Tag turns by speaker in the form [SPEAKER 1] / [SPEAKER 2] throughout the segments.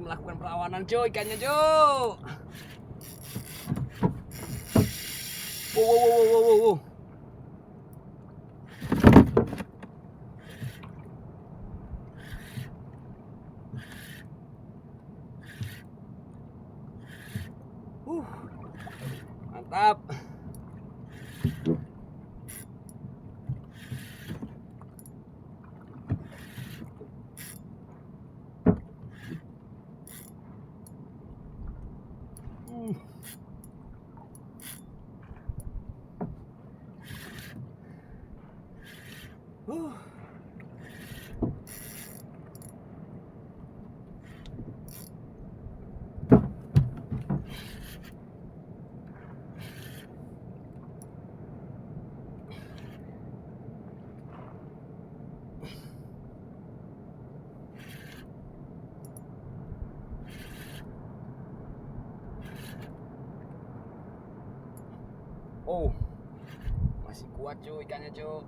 [SPEAKER 1] melakukan perlawanan cuy, ikannya cuy. Wow. Mantap. Oh, masih kuat cuy ikannya cuy.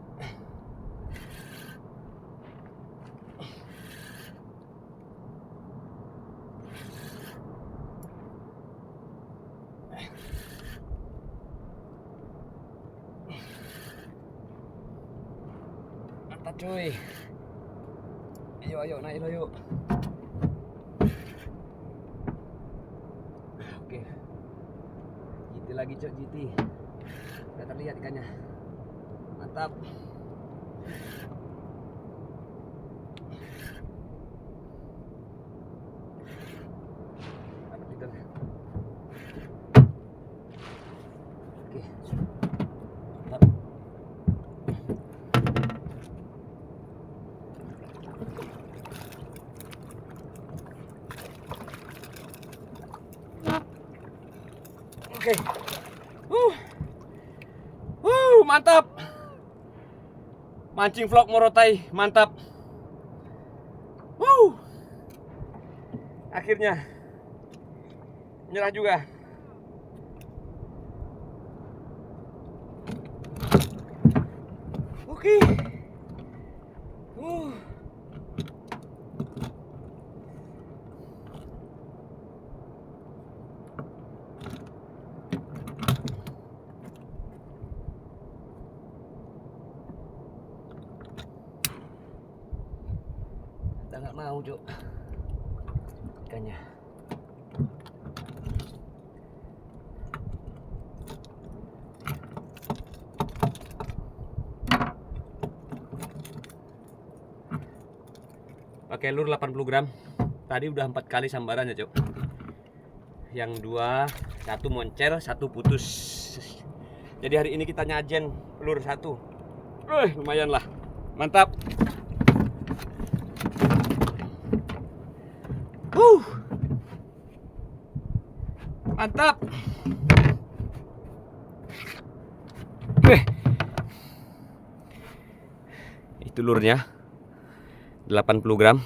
[SPEAKER 1] Mantap cuy. Ayo naik lo yuk. Oke. GT lagi cuy, GT. Udah terlihat ikannya. Mantap. Dapat itu. Oke. Mantap. Oke. Mantap. Mancing vlog Morotai, mantap. Akhirnya nyerah juga. Oke. Nggak mau Cuk ikannya. Pakai lure 80 gram. Tadi udah 4 kali sambaran ya Cuk. Yang 2, 1 moncer, 1 putus. Jadi hari ini kita nyajen lure 1. Lumayan lah. Mantap. Mantap. Itu lurnya 80 gram.